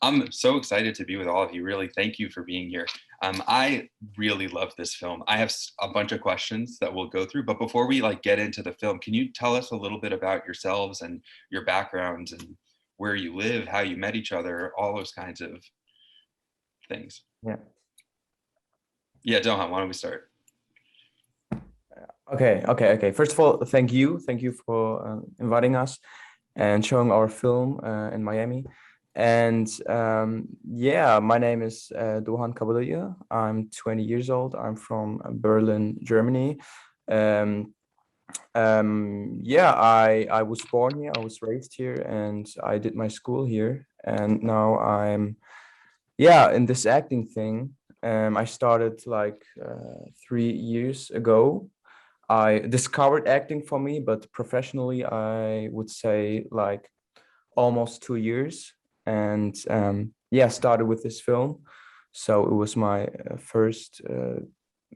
I'm so excited to be with all of you. Really, thank you for being here. I really love this film. I have a bunch of questions that we'll go through, but before we get into the film, can you tell us a little bit about yourselves and your backgrounds and where you live, how you met each other, all those kinds of things? Yeah. Yeah, Doguhan, why don't we start? Okay. First of all, thank you for inviting us and showing our film in Miami. And yeah, my name is Doguhan Kabadayi. I'm 20 years old. I'm from Berlin, Germany. Yeah, I was born here. I was raised here, and I did my school here. And now I'm in this acting thing. I started like 3 years ago. I discovered acting for me, but professionally, I would say like almost 2 years. And yeah, started with this film. So it was my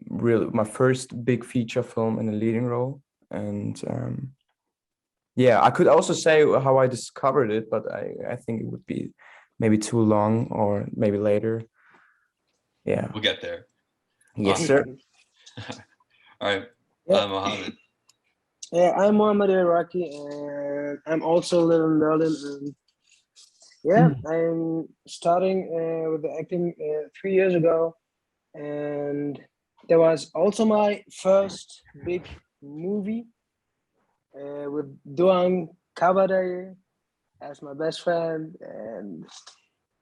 my first big feature film in a leading role. And yeah, I could also say how I discovered it, but I think it would be maybe too long, or maybe later. Yeah. We'll get there. Yes, sir. All right, Yeah. Mohammed. Yeah, I'm Mohammad Eliraqui, and I'm also live in Berlin. And yeah, I'm starting with the acting 3 years ago, and there was also my first big movie with Doguhan Kabadayi as my best friend, and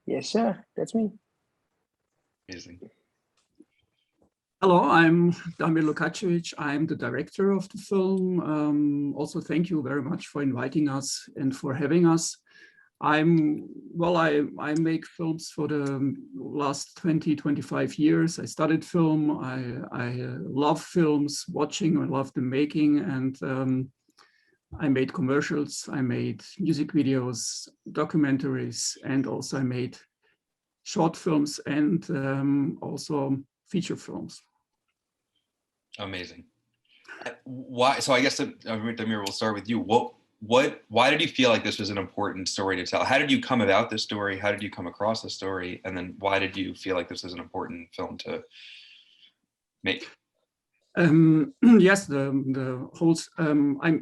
yes, sir, that's me. Amazing. Hello, I'm Damir Lukacevic. I'm the director of the film. Also, thank you very much for inviting us and for having us. I make films for the last 25 years. I studied film. I love films, watching, I love the making, and I made commercials, I made music videos, documentaries, and also I made short films and also feature films. Amazing. Why? So I guess Damir, we'll start with you. Why did you feel like this was an important story to tell? How did you come about this story? How did you come across the story? And then why did you feel like this was an important film to make? Yes, the whole. I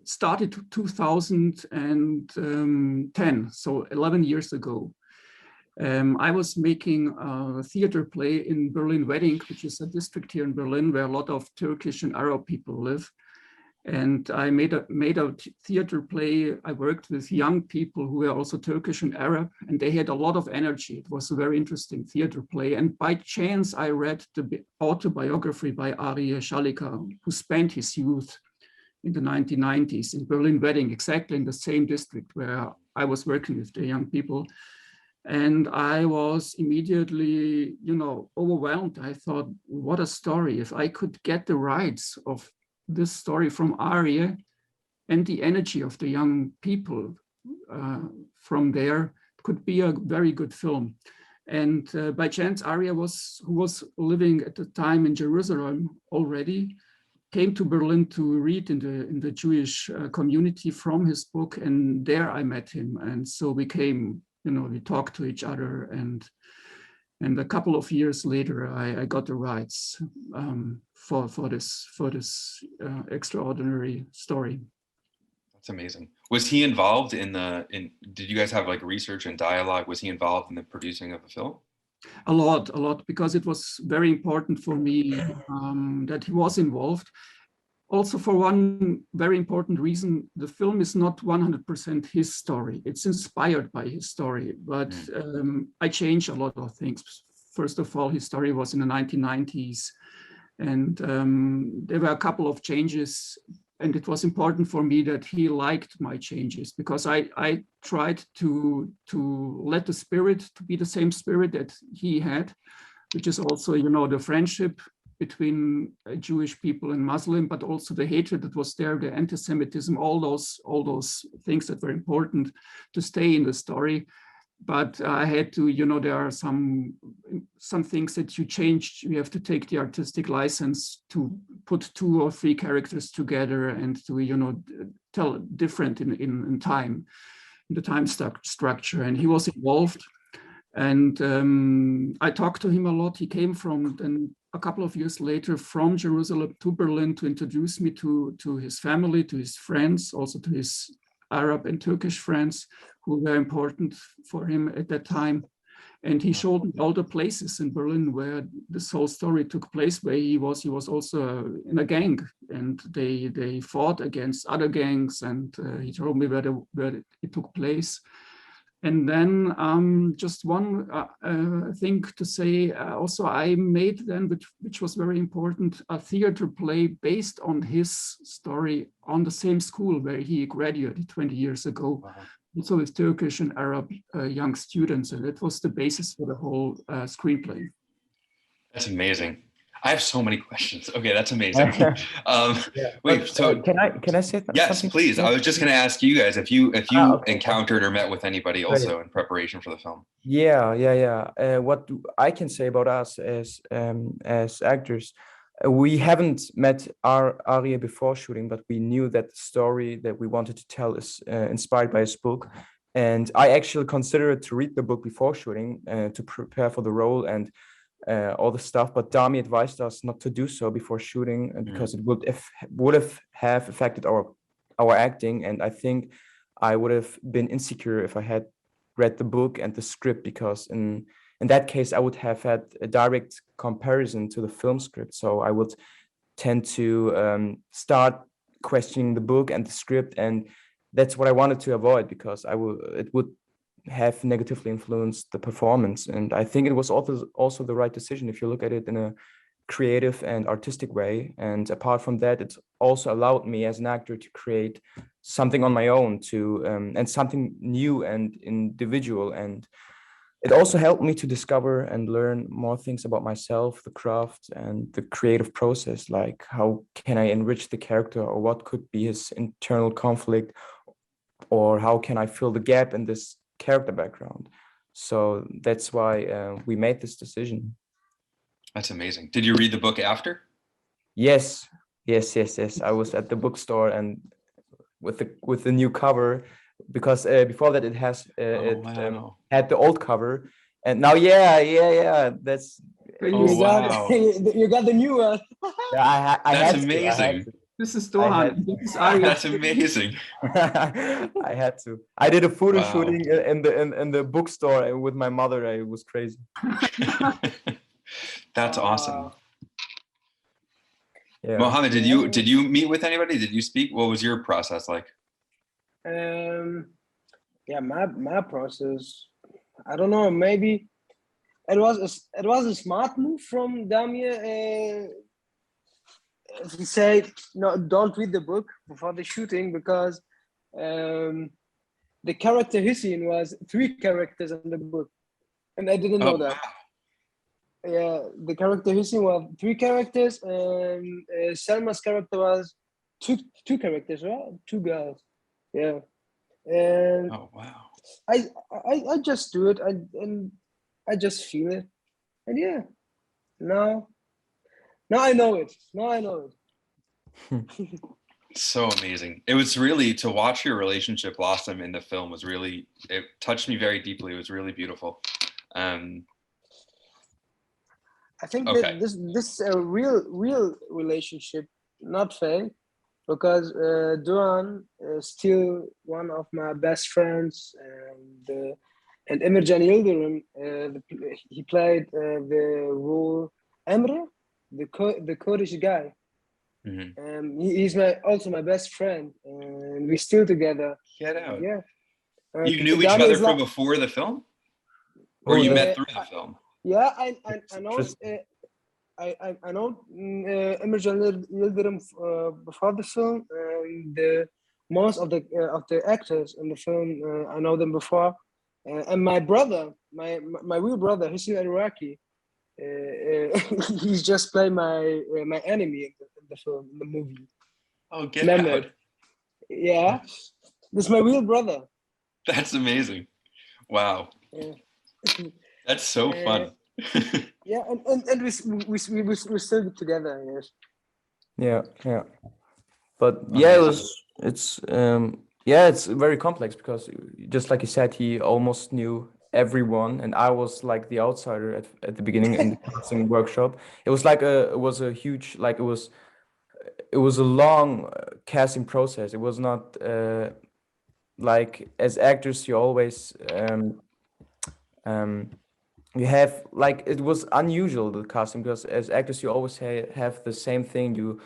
started 2010, so 11 years ago. I was making a theater play in Berlin Wedding, which is a district here in Berlin where a lot of Turkish and Arab people live. And I made a theater play. I worked with young people who were also Turkish and Arab, and they had a lot of energy. It was a very interesting theater play. And by chance, I read the autobiography by Ari Shalika, who spent his youth in the 1990s in Berlin Wedding, exactly in the same district where I was working with the young people. And I was immediately, overwhelmed. I thought, what a story. If I could get the rights of this story from Aria and the energy of the young people from there, it could be a very good film. And by chance, Aria who was living at the time in Jerusalem already, came to Berlin to read in the Jewish community from his book. And there I met him. And so we talked to each other, and a couple of years later, I got the rights for this extraordinary story. That's amazing. Was he involved did you guys have research and dialogue? Was he involved in the producing of the film? A lot, because it was very important for me that he was involved. Also, for one very important reason, the film is not 100% his story. It's inspired by his story, but I changed a lot of things. First of all, his story was in the 1990s, and there were a couple of changes, and it was important for me that he liked my changes, because I tried to let the spirit to be the same spirit that he had, which is also, the friendship between Jewish people and Muslim, but also the hatred that was there, the anti-Semitism, all those things that were important to stay in the story. But I had to, there are some things that you changed. You have to take the artistic license to put 2 or 3 characters together and to, tell different in time, in the time structure. And he was involved. And I talked to him a lot. He came from, then a couple of years later, from Jerusalem to Berlin to introduce me to his family, to his friends, also to his Arab and Turkish friends who were important for him at that time. And he showed me all the places in Berlin where this whole story took place, where he was also in a gang, and they fought against other gangs, and he told me where it took place. And then just one thing to say, also I made then, which was very important, a theater play based on his story on the same school where he graduated 20 years ago. Wow. Also with Turkish and Arab young students, and that was the basis for the whole screenplay. That's amazing. I have so many questions. Okay, that's amazing. Wait, so can I say that? Yes, something? please. I was just going to ask you guys if you Okay. encountered or met with anybody also in preparation for the film. Yeah. What I can say about us as actors, we haven't met Arya before shooting, but we knew that the story that we wanted to tell is inspired by his book. And I actually considered to read the book before shooting to prepare for the role and all the stuff. But Dami advised us not to do so before shooting because it would have affected our acting. And I think I would have been insecure if I had read the book and the script, because in that case, I would have had a direct comparison to the film script. So I would tend to start questioning the book and the script. And that's what I wanted to avoid, because it would have negatively influenced the performance. And I think it was also the right decision if you look at it in a creative and artistic way. And apart from that, it also allowed me as an actor to create something on my own and something new and individual. And it also helped me to discover and learn more things about myself, the craft and the creative process, like how can I enrich the character, or what could be his internal conflict, or how can I fill the gap in this character background. So that's why we made this decision. That's amazing. Did you read the book after? Yes. I was at the bookstore and with the new cover, because before that it had the old cover, and now that's wow. You got the new one. Yeah, that's amazing. This is Doguhan. This is Arya. That's amazing. I had to. I did a photo shooting in the bookstore with my mother. It was crazy. That's awesome. Yeah. Mohammed, did you meet with anybody? Did you speak? What was your process like? Yeah, my process, I don't know, maybe it was a smart move from Damir. He said, no, don't read the book before the shooting, because the character Hussein was 3 characters in the book, and I didn't know that. Wow. Yeah, the character Hussein was 3 characters, and Selma's character was two characters, right? 2 girls. Yeah. And oh wow! I just do it, and I just feel it, and yeah, now I know it. So amazing! It was really, to watch your relationship blossom in the film was really, it touched me very deeply. It was really beautiful. I think that this is a real relationship, not fake. Because Doguhan is still one of my best friends, and Emircan Yildirim, he played the role Emre, the Kurdish guy. Mm-hmm. He's also my best friend, and we're still together. Get out. Yeah. You knew each other from before the film, or you met through the film? Yeah, I know. I know Emircan Yildirim before the film, and most of the actors in the film, I know them before. And my brother, my real brother, Hussein Eliraqui, he's just playing my enemy in the film, in the movie. Oh, get out! Yeah, this is my real brother. That's amazing! Wow, that's so fun. Yeah, and we still together, yes. Yeah. But yeah, it's very complex, because just like you said, he almost knew everyone, and I was like the outsider at the beginning in the casting workshop. It was like it was a huge, like it was a long casting process. It was not like as actors you always um, you have like it was unusual the casting because as actors you always have the same thing. You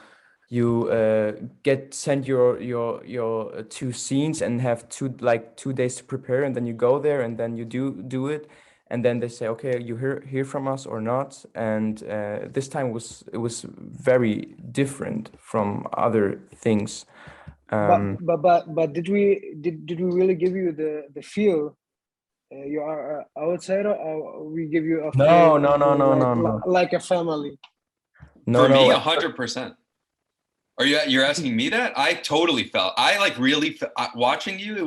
get sent your two scenes and have 2 days to prepare, and then you go there and then you do it, and then they say, okay, you hear from us or not. And this time it was very different from other things. But did we really give you the feel you are an outsider, or we give you a No, feel no, no, no, like no, no, like a family? no, For me, no. 100%. Are you're asking me that? I totally felt, I like really watching you. It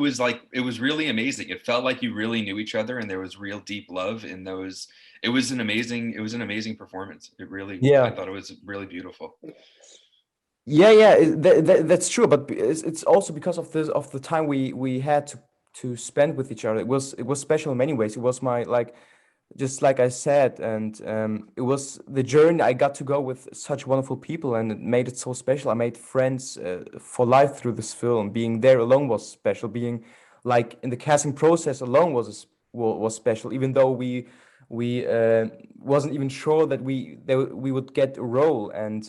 was really amazing. It felt like you really knew each other and there was real deep love in those. It was an amazing performance. It really, I Yeah. thought it was really beautiful. Yeah, that's true. But it's also because of this of the time we had to spend with each other. It was special in many ways. It was my like just like I said, and it was the journey. I got to go with such wonderful people, and it made it so special. I made friends for life through this film. Being there alone was special. Being like in the casting process alone was special. Even though we wasn't even sure that we would get a role, and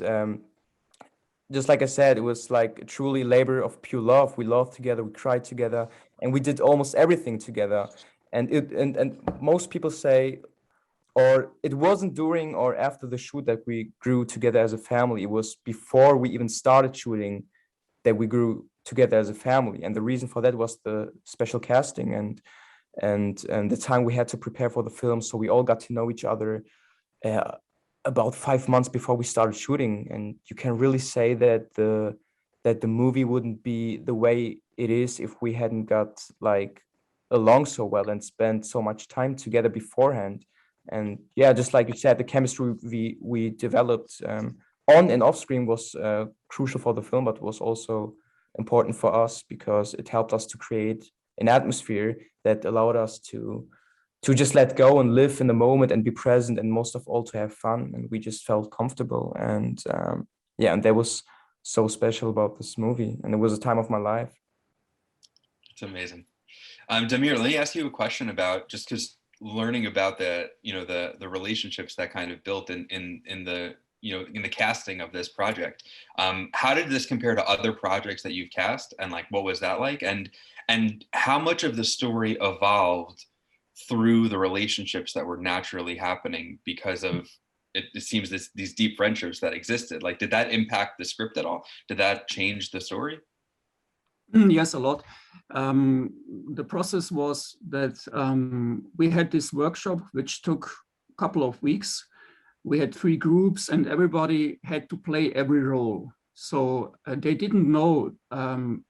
just like I said, it was like a truly labor of pure love. We loved together, we cried together, and we did almost everything together. And most people say, or it wasn't during or after the shoot that we grew together as a family. It was before we even started shooting that we grew together as a family. And the reason for that was the special casting and the time we had to prepare for the film. So we all got to know each other uh, about 5 months before we started shooting. And you can really say that the movie wouldn't be the way it is if we hadn't got like along so well and spent so much time together beforehand. And yeah, just like you said, the chemistry we developed on and off screen was crucial for the film, but was also important for us because it helped us to create an atmosphere that allowed us to just let go and live in the moment and be present, and most of all to have fun. And we just felt comfortable, and yeah, and that was so special about this movie, and it was a time of my life. It's amazing. Damir, let me ask you a question about, just because learning about the relationships that kind of built in the in the casting of this project. How did this compare to other projects that you've cast, and like what was that like, and how much of the story evolved through the relationships that were naturally happening because of it seems these deep friendships that existed? Like, did that impact the script at all? Did that change the story? Yes, a lot. The process was that we had this workshop which took a couple of weeks. We had 3 groups and everybody had to play every role. So they didn't know,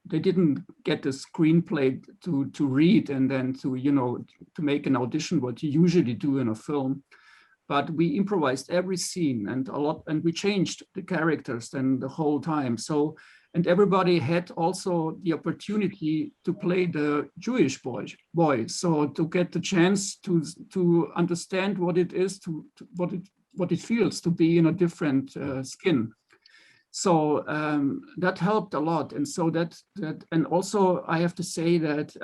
they didn't get the screenplay to read and then to make an audition, what you usually do in a film. But we improvised every scene and a lot, and we changed the characters then the whole time. So, and everybody had also the opportunity to play the Jewish boy. So to get the chance to understand what it is, what it feels to be in a different skin. So that helped a lot. And so and also I have to say that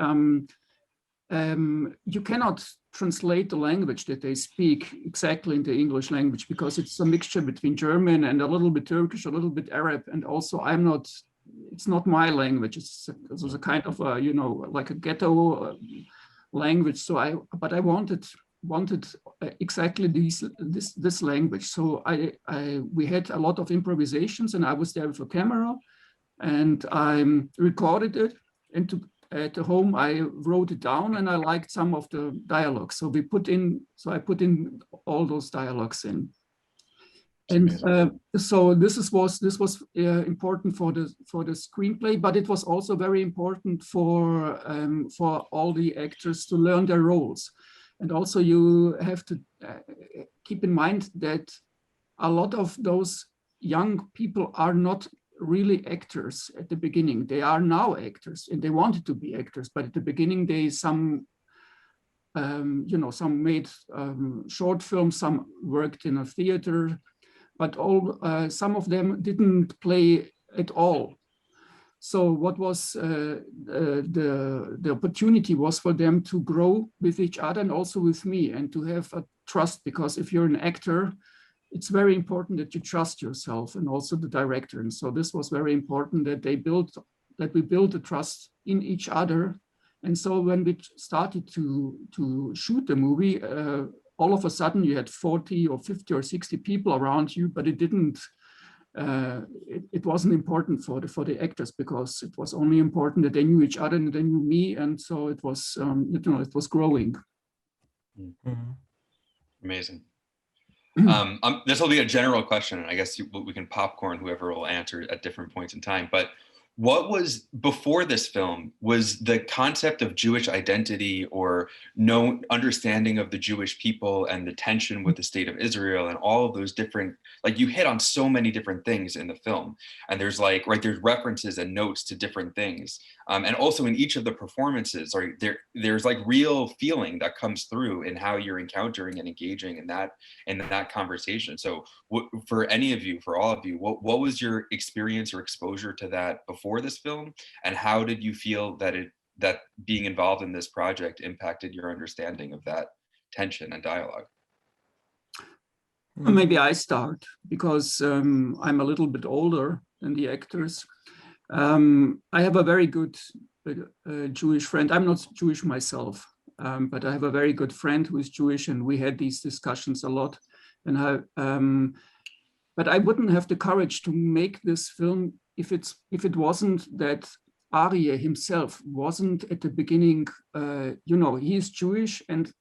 you cannot translate the language that they speak exactly in the English language, because it's a mixture between German and a little bit Turkish, a little bit Arab. And also it's not my language. It's a kind of a, like a ghetto language. So I wanted exactly this language. So we had a lot of improvisations, and I was there with a camera, and I recorded it. And at home, I wrote it down, and I liked some of the dialogue. So I put in all those dialogues in. And so this was important for the screenplay, but it was also very important for all the actors to learn their roles. And also you have to keep in mind that a lot of those young people are not really actors at the beginning. They are now actors and they wanted to be actors, but at the beginning some made short films, some worked in a theater, but some of them didn't play at all. So what was the opportunity was for them to grow with each other and also with me, and to have a trust, because if you're an actor, it's very important that you trust yourself and also the director. And so this was very important that we built a trust in each other. And so when we started to shoot the movie, all of a sudden you had 40 or 50 or 60 people around you, but it wasn't important for the actors, because it was only important that they knew each other and they knew me. And so it was, it was growing. Mhm. Amazing. This will be a general question, and I guess we can popcorn whoever will answer at different points in time. But what was, before this film, was the concept of Jewish identity or no understanding of the Jewish people and the tension with the state of Israel and all of those different, like, you hit on so many different things in the film. And there's like, right, there's references and notes to different things. And also in each of the performances, right, there's like real feeling that comes through in how you're encountering and engaging in that conversation. So for any of you, for all of you, what was your experience or exposure to that before this film, and how did you feel that being involved in this project impacted your understanding of that tension and dialogue? Maybe I start, because I'm a little bit older than the actors. I have a very good Jewish friend. I'm not Jewish myself, but I have a very good friend who is Jewish, and we had these discussions a lot. And but I wouldn't have the courage to make this film if it wasn't that Aryeh himself wasn't at the beginning. He is Jewish, and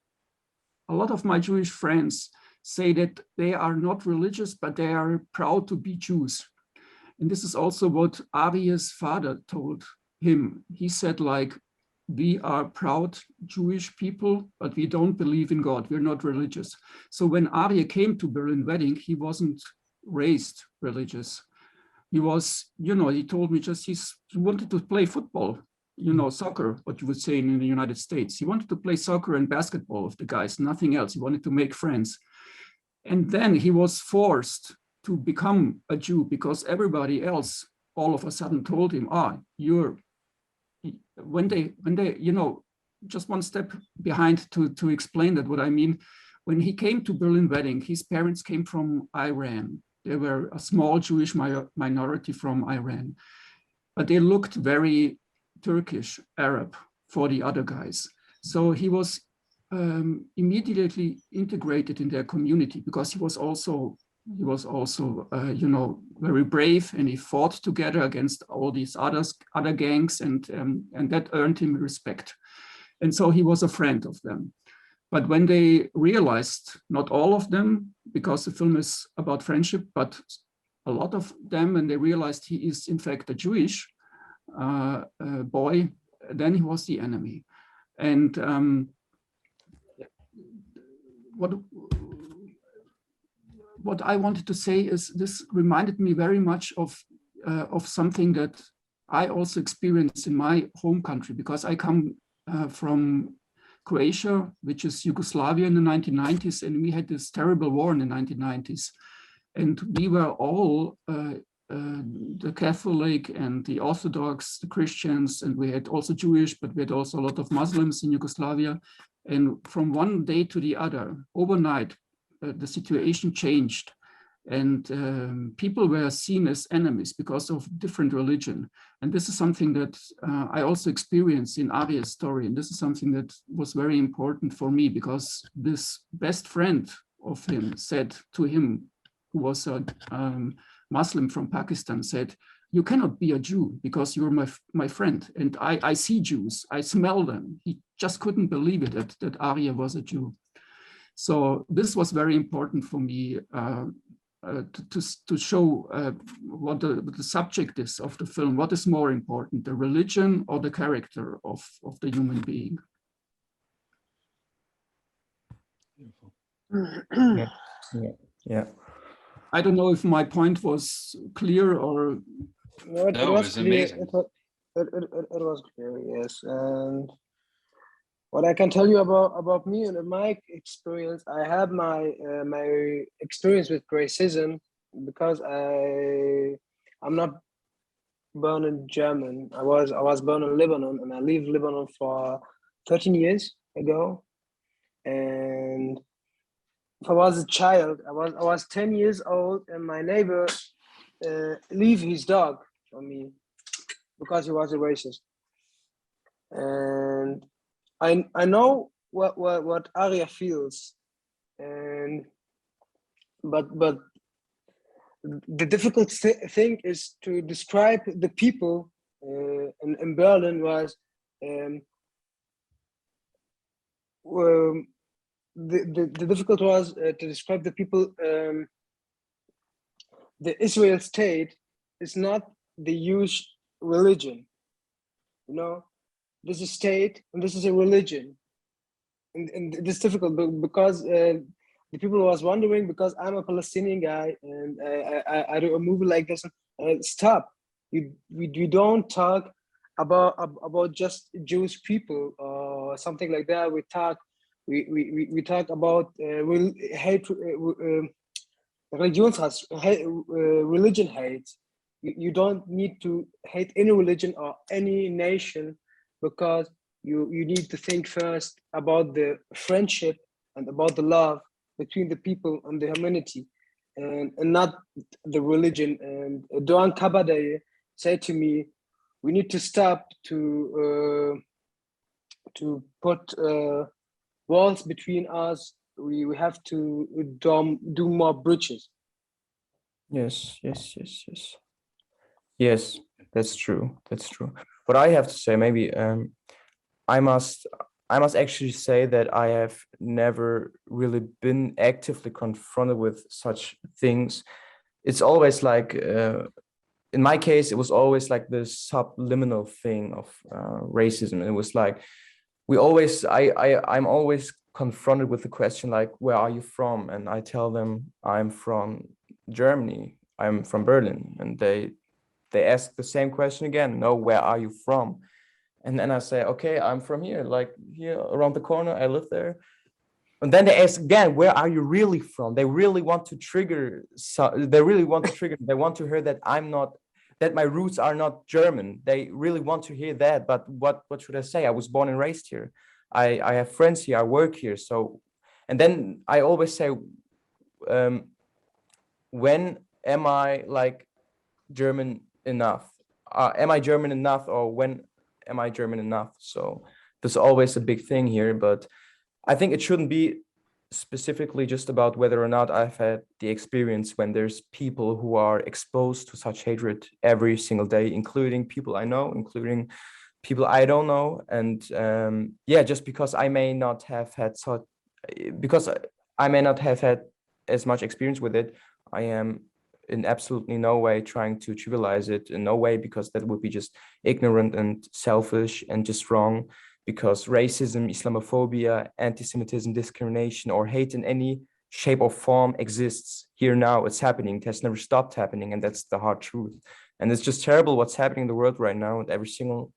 a lot of my Jewish friends say that they are not religious, but they are proud to be Jews. And this is also what Aryeh's father told him. He said, like, we are proud Jewish people, but we don't believe in God. We're not religious. So when Aryeh came to Berlin Wedding, he wasn't raised religious. He was, he told me just he wanted to play football, soccer, what you would say in the United States. He wanted to play soccer and basketball with the guys, nothing else. He wanted to make friends. And then he was forced to become a Jew because everybody else all of a sudden told him, when they, just one step behind to explain that, what I mean, when he came to Berlin Wedding, his parents came from Iran. They were a small Jewish minority from Iran, but they looked very Turkish, Arab for the other guys. So he was immediately integrated in their community, because he was also very brave, and he fought together against all these other gangs, and that earned him respect. And so he was a friend of them. But when they realized, not all of them, because the film is about friendship, but a lot of them, and they realized he is in fact a Jewish boy, then he was the enemy. And what I wanted to say is, this reminded me very much of something that I also experienced in my home country, because I come from Croatia, which is Yugoslavia in the 1990s, and we had this terrible war in the 1990s. And we were all the Catholic and the Orthodox, the Christians, and we had also Jewish, but we had also a lot of Muslims in Yugoslavia. And from one day to the other, overnight, the situation changed, and people were seen as enemies because of different religion. And this is something that I also experienced in Aryeh's story. And this is something that was very important for me, because this best friend of him said to him, who was a Muslim from Pakistan, said, "You cannot be a Jew because you're my friend. And I see Jews, I smell them." He just couldn't believe it, that Aryeh was a Jew. So this was very important for me to show what the subject is of the film. What is more important, the religion or the character of the human being? Yeah. I don't know if my point was clear or... No, it No, was it was clear. amazing. It was clear, yes. And What I can tell you about me and my experience, I had my experience with racism because I'm not born in German. I was born in Lebanon, and I lived Lebanon for 13 years ago. And if I was a child, I was 10 years old, and my neighbor leave his dog for me because he was a racist. And I know what Arya feels, and but the difficult thing is to describe the people in Berlin was um, the difficult was to describe the people. The Israel state is not the Jewish religion. You know, this is state and this is a religion, and this is difficult because the people was wondering, because I'm a Palestinian guy and I do a movie like this. Stop! We don't talk about just Jewish people or something like that. We talk about hate, religion hate. You don't need to hate any religion or any nation, because you need to think first about the friendship and about the love between the people and the humanity, and not the religion. And Doguhan Kabadayi said to me, we need to stop to put walls between us. We have to do more bridges. Yes, yes, yes, yes. Yes, that's true. That's true. What I have to say, maybe I must I must actually say that I have never really been actively confronted with such things. It's always like in my case, it was always like this subliminal thing of racism. It was like I'm always confronted with the question like, where are you from? And I tell them I'm from Germany. I'm from Berlin, and they ask the same question again. No, where are you from? And then I say, okay, I'm from here, like here around the corner. I live there. And then they ask again, where are you really from? They really want to trigger. They really want to trigger. They want to hear that I'm not, that my roots are not German. They really want to hear that. But what should I say? I was born and raised here. I have friends here. I work here. So, and then I always say, when am I like German enough? Am I German enough, or when am I German enough? So there's always a big thing here, but I think it shouldn't be specifically just about whether or not I've had the experience when there's people who are exposed to such hatred every single day, including people I know, including people I don't know. And yeah, just because I may not have had such, because I may not have had as much experience with it, I am in absolutely no way trying to trivialize it, in no way, because that would be just ignorant and selfish and just wrong. Because racism, Islamophobia, anti-Semitism, discrimination, or hate in any shape or form exists here now. It's happening. It has never stopped happening, and that's the hard truth. And it's just terrible what's happening in the world right now. And every single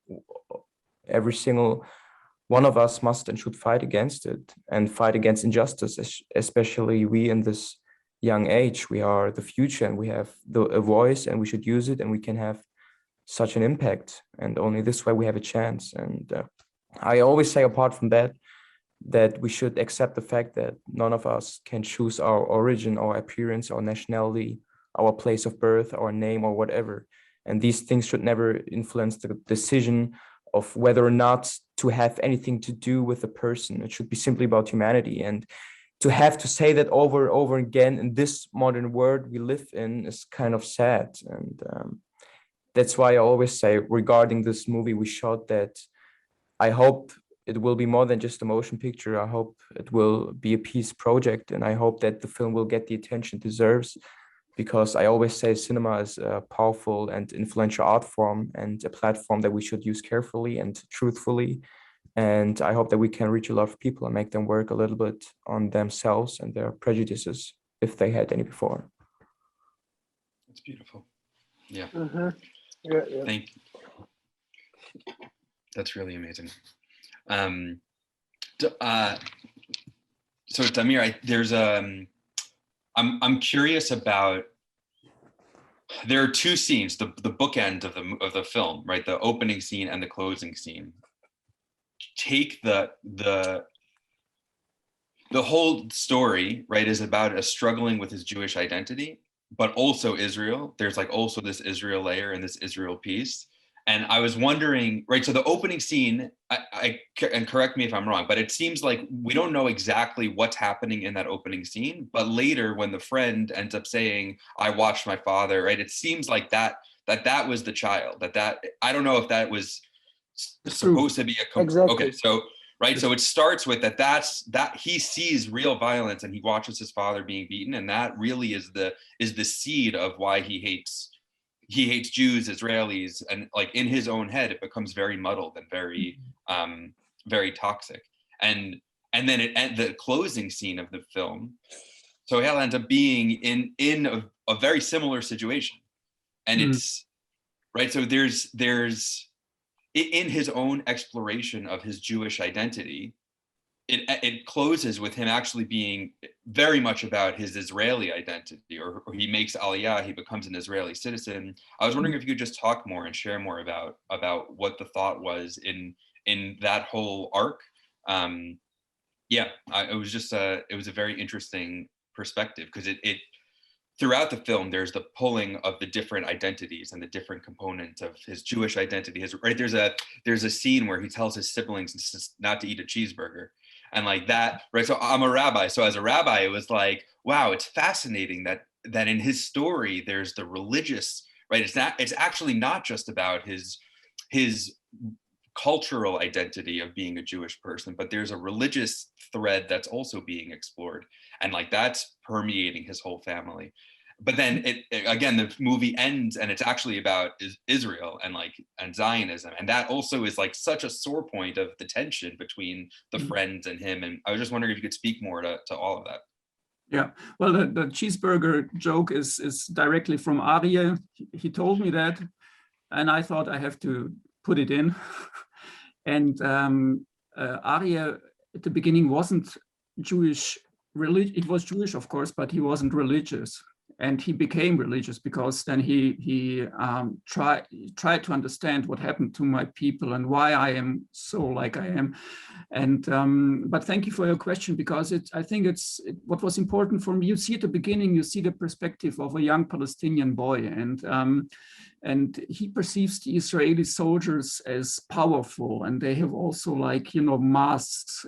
one of us must and should fight against it and fight against injustice, especially we in this young age. We are the future, and we have a voice, and we should use it, and we can have such an impact. And only this way we have a chance. And I always say, apart from that, that we should accept the fact that none of us can choose our origin, our appearance, our nationality, our place of birth, our name, or whatever. And these things should never influence the decision of whether or not to have anything to do with a person. It should be simply about humanity. And to have to say that over and over again in this modern world we live in is kind of sad. And that's why I always say, regarding this movie we shot, that I hope it will be more than just a motion picture. I hope it will be a peace project, and I hope that the film will get the attention it deserves, because I always say cinema is a powerful and influential art form, and a platform that we should use carefully and truthfully. And I hope that we can reach a lot of people and make them work a little bit on themselves and their prejudices, if they had any before. That's beautiful. Yeah. Mm-hmm. Yeah. Thank you. That's really amazing. So Damir, I'm curious about. There are two scenes, the bookend of the film, right? The opening scene and the closing scene. Take the whole story, right, is about a struggling with his Jewish identity, but also Israel. There's like also this Israel layer and this Israel piece. And I was wondering, right, so the opening scene, and correct me if I'm wrong, but it seems like we don't know exactly what's happening in that opening scene. But later, when the friend ends up saying, "I watched my father," right, it seems like that was the child. That I don't know if that was supposed to be Exactly. okay. So right, so it starts with that he sees real violence and he watches his father being beaten, and that really is the seed of why he hates Jews, Israelis, and like in his own head, it becomes very muddled and very, very toxic. And then the closing scene of the film, Sohail ends up being in a very similar situation, and it's right. So there's in his own exploration of his Jewish identity, it closes with him actually being very much about his Israeli identity, or he makes Aliyah, he becomes an Israeli citizen. I was wondering if you could just talk more and share more about what the thought was in that whole arc. It was just it was a very interesting perspective, because it throughout the film, there's the pulling of the different identities and the different components of his Jewish identity. Right, there's a scene where he tells his siblings not to eat a cheeseburger, and like that. Right, so I'm a rabbi. So as a rabbi, it was like, wow, it's fascinating that in his story there's the religious. Right, it's actually not just about his cultural identity of being a Jewish person, but there's a religious thread that's also being explored, and like that's permeating his whole family. But then again, the movie ends and it's actually about Israel and Zionism, and that also is like such a sore point of the tension between the friends and him. And I was just wondering if you could speak more to all of that. Yeah, well, the cheeseburger joke is directly from Aryeh. He told me that, and I thought I have to put it in. And Aryeh at the beginning wasn't Jewish. It was Jewish, of course, but he wasn't religious. And he became religious because then he tried to understand what happened to my people and why I am so like I am. And but thank you for your question, because I think what was important for me. You see at the beginning, you see the perspective of a young Palestinian boy, and he perceives the Israeli soldiers as powerful, and they have also masks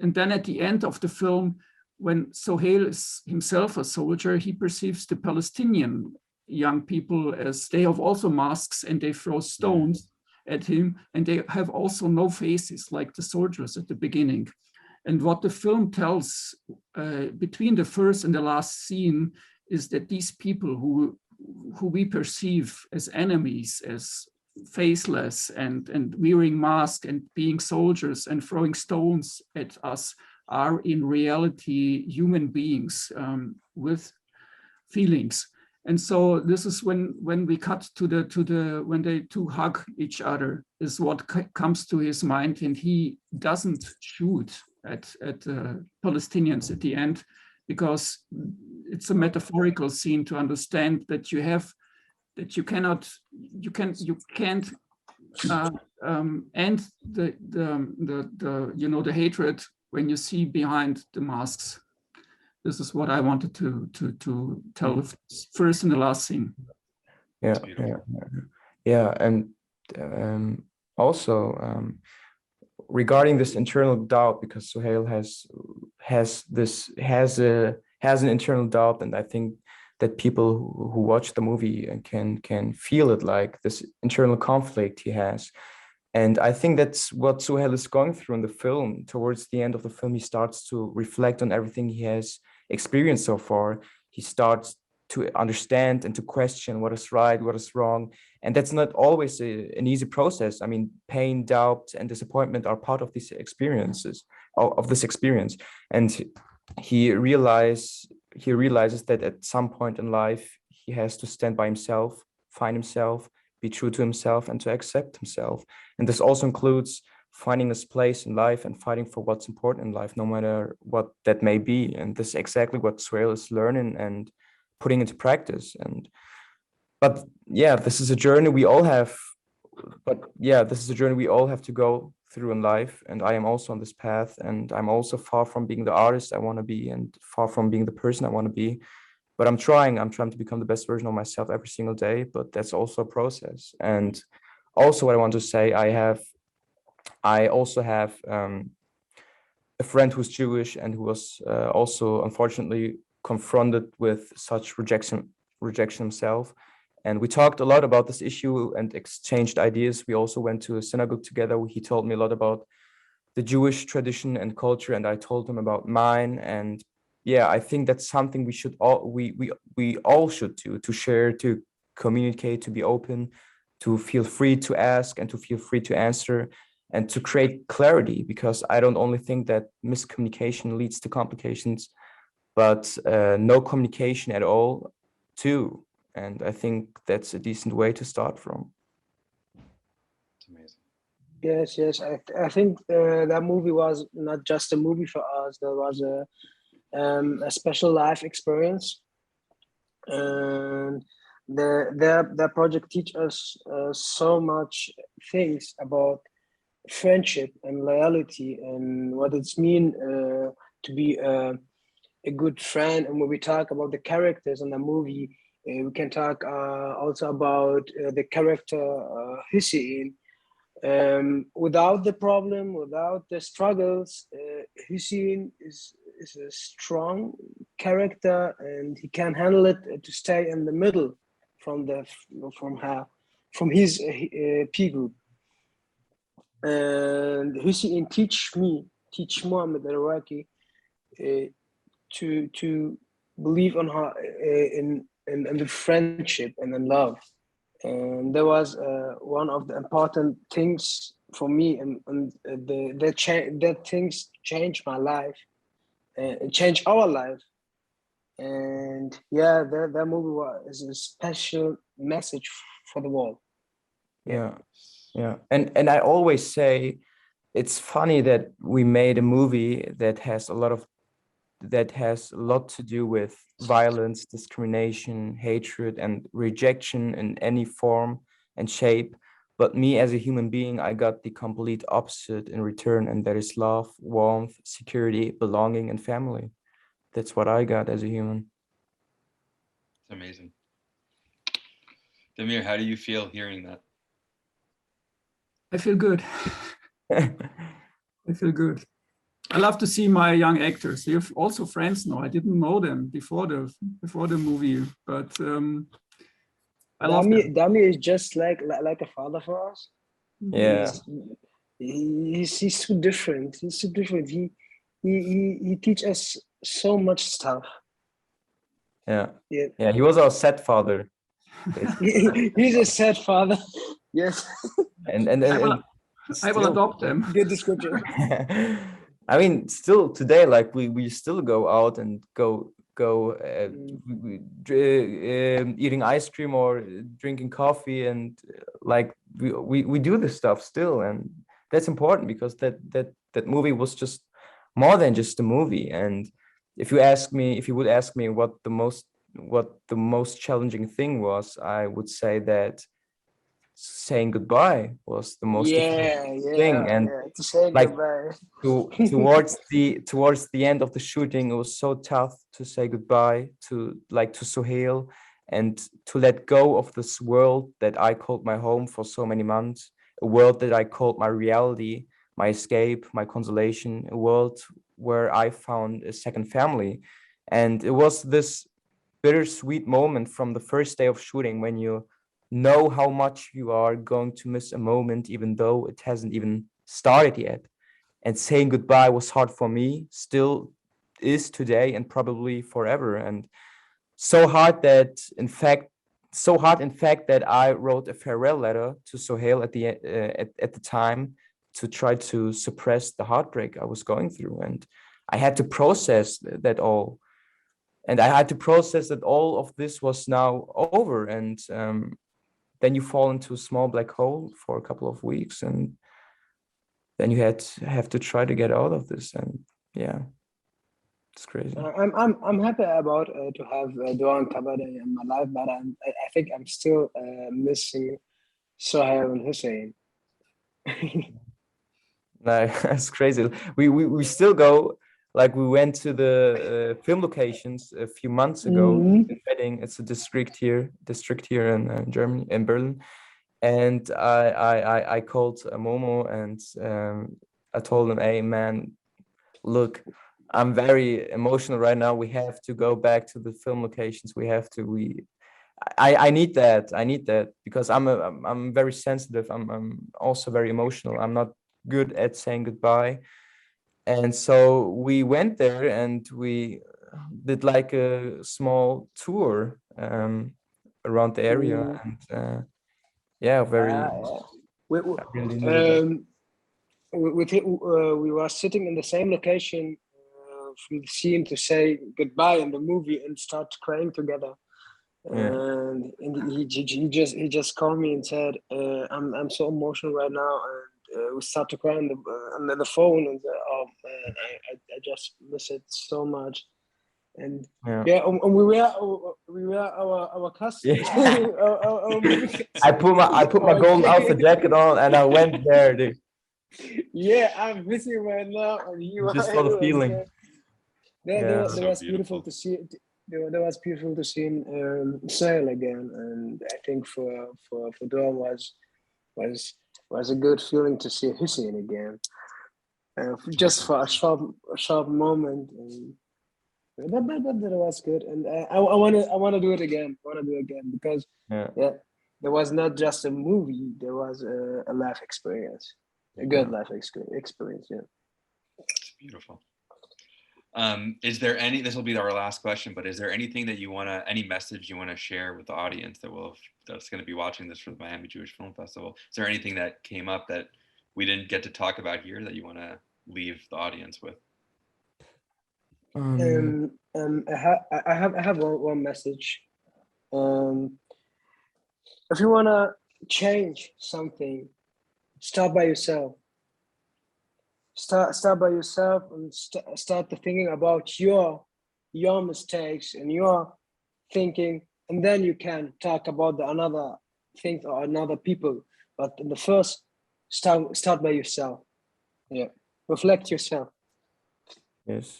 and then at the end of the film, when Sohail is himself a soldier, he perceives the Palestinian young people as they have also masks, and they throw stones at him, and they have also no faces like the soldiers at the beginning. And what the film tells between the first and the last scene is that these people who we perceive as enemies, as faceless and wearing masks and being soldiers and throwing stones at us, are in reality human beings with feelings. And so this is when we cut to when they two hug each other, is what comes to his mind, and he doesn't shoot at Palestinians at the end, because it's a metaphorical scene to understand that you can't end the hatred when you see behind the masks. This is what I wanted to tell the first and the last scene. Yeah, and also regarding this internal doubt, because Sohail has an internal doubt, and I think that people who watch the movie can feel it, like this internal conflict he has. And I think that's what Sohail is going through in the film. Towards the end of the film, he starts to reflect on everything he has experienced so far. He starts to understand and to question what is right, what is wrong. And that's not always an easy process. I mean, pain, doubt, and disappointment are part of these experiences, of this experience. And he realizes that at some point in life, he has to stand by himself, find himself, be true to himself and to accept himself. And this also includes finding his place in life and fighting for what's important in life, no matter what that may be. And this is exactly what Suhail is learning and putting into practice. But yeah, this is a journey we all have. But yeah, this is a journey we all have to go through in life. And I am also on this path. And I'm also far from being the artist I want to be and far from being the person I want to be. But I'm trying to become the best version of myself every single day. But that's also a process. And also what I want to say, I also have a friend who's Jewish and who was also unfortunately confronted with such rejection himself. And we talked a lot about this issue and exchanged ideas. We also went to a synagogue together. He told me a lot about the Jewish tradition and culture, and I told him about mine. And yeah, I think that's something we all should do, to share, to communicate, to be open, to feel free to ask and to feel free to answer, and to create clarity, because I don't only think that miscommunication leads to complications, but no communication at all too. And I think that's a decent way to start from. It's amazing. Yes. I think that movie was not just a movie for us. There was a special life experience, and their project teach us so much things about friendship and loyalty and what it's mean to be a good friend. And when we talk about the characters in the movie, we can talk also about the character Hussein. Without the problem, without the struggles, Hussein is a strong character, and he can handle it to stay in the middle from his people. And Hussein teach Mohammad Eliraqui to believe on her in the friendship and in love. And that was one of the important things for me, and that things changed my life and changed our life. And yeah, that movie is a special message for the world. Yeah. And I always say it's funny that we made a movie that has a lot to do with violence, discrimination, hatred, and rejection in any form and shape. But me as a human being, I got the complete opposite in return, and that is love, warmth, security, belonging, and family. That's what I got as a human. It's amazing. Damir, how do you feel hearing that? I feel good. I feel good. I love to see my young actors. You have also friends now. I didn't know them before the movie, but I love them. Damir is just like a father for us. Yeah. He's so different. He's so different. He teach us so much stuff. Yeah. He was our sad father. He's a sad father. Yes. And I will adopt them. Good description. I mean, still today, like we still go out and go eating ice cream or drinking coffee, and like we do this stuff still, and that's important because that movie was just more than just a movie. And if you would ask me what the most challenging thing was, I would say that saying goodbye was the most difficult thing. And to say like goodbye. towards the end of the shooting, it was so tough to say goodbye to Suhail and to let go of this world that I called my home for so many months, a world that I called my reality, my escape, my consolation, a world where I found a second family. And it was this bittersweet moment from the first day of shooting when you know how much you are going to miss a moment, even though it hasn't even started yet. And saying goodbye was hard for me, still is today, and probably forever. And so hard in fact that I wrote a farewell letter to Suhail at the time to try to suppress the heartbreak I was going through. And I had to process that all. And I had to process that all of this was now over. And then you fall into a small black hole for a couple of weeks, and then you have to try to get out of this. And yeah, it's crazy. I'm happy about to have Doguhan Kabadayi in my life, but I think I'm still missing Sohail and Hussein. No, it's crazy. We still go. Like, we went to the film locations a few months ago in Wedding. It's a district here in Germany, in Berlin. And I called Momo, and I told him, "Hey man, look, I'm very emotional right now. We have to go back to the film locations. I need that. I need that, because I'm very sensitive. I'm also very emotional. I'm not good at saying goodbye." And so we went there and we did like a small tour around the area, and yeah, very. We, I really needed um, we were sitting in the same location from the scene to say goodbye in the movie and start crying together. Yeah. And he just called me and said, I'm so emotional right now, and we start to cry on the phone, and oh man, I just miss it so much. And yeah, and we were our costumes. yeah. our I put my golden alpha jacket on and I went there, dude. Yeah, I'm missing right now, and you Just for the feeling. There So was beautiful. beautiful to see. There was beautiful to see Sail again, and I think for Dom was a good feeling to see Hussein again, just for a sharp moment. And but that was good, and I want to do it again. I want to do it again because Yeah. there was not just a movie. There was a life experience, a good life experience. Yeah. It's beautiful. Is there this will be our last question, but is there anything that any message you want to share with the audience that's going to be watching this for the Miami Jewish Film Festival? Is there anything that came up that we didn't get to talk about here that you want to leave the audience with? I have one message. If you want to change something, start by yourself. Start by yourself and start to thinking about your mistakes and your thinking, and then you can talk about the another thing or another people. But in the first, start by yourself. Yeah, reflect yourself. Yes.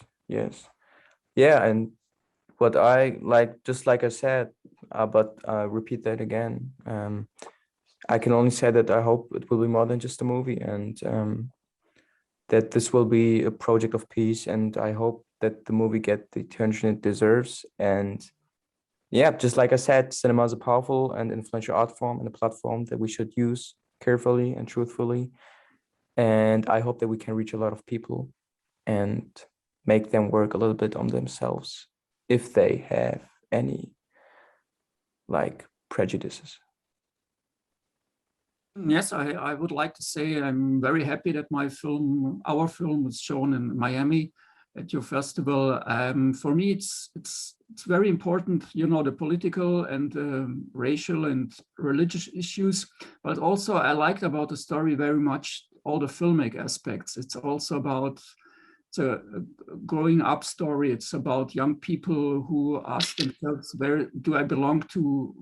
Yeah, and what I like, just like I said, but repeat that again. I can only say that I hope it will be more than just a movie, and that this will be a project of peace, and I hope that the movie get the attention it deserves. And yeah, just like I said, cinema is a powerful and influential art form and a platform that we should use carefully and truthfully. And I hope that we can reach a lot of people and make them work a little bit on themselves if they have any like prejudices. Yes, I would like to say I'm very happy that our film was shown in Miami at your festival. For me, it's very important, the political and racial and religious issues, but also I liked about the story very much all the filmic aspects. It's also about a growing up story. It's about young people who ask themselves, where do I belong to?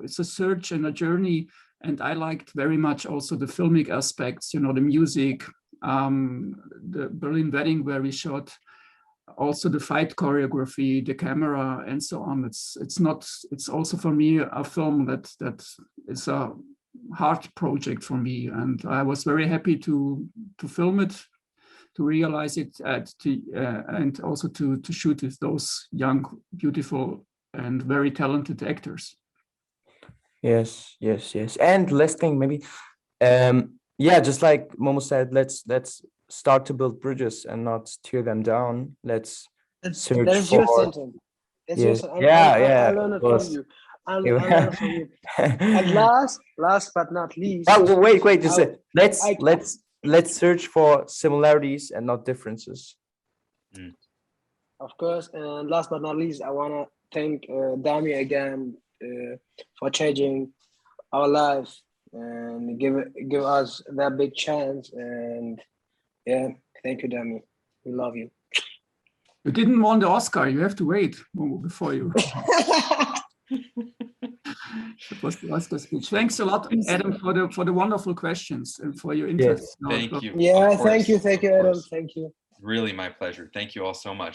It's a search and a journey. And I liked very much also the filmic aspects, the music, the Berlin Wedding where we shot, also the fight choreography, the camera, and so on. It's also for me a film that is a heart project for me, and I was very happy to film it, to realize it, and also to shoot with those young, beautiful, and very talented actors. Yes. And last thing, maybe, just like Momo said, let's start to build bridges and not tear them down. Let's search that is for. Your sentence. Yes. I learned it from you. I learned it from you. And last but not least. Oh, wait. Just let's search for similarities and not differences. Of course, and last but not least, I want to thank Damir again for changing our lives and give us that big chance. And yeah, thank you, Damir. We love you. You didn't win the Oscar. You have to wait before you. That was the Oscar speech. Thanks a lot, Adam, for the wonderful questions and for your interest. Yes. Thank you. Yeah, Of course, thank you, of Adam. course. Thank you. Really my pleasure. Thank you all so much.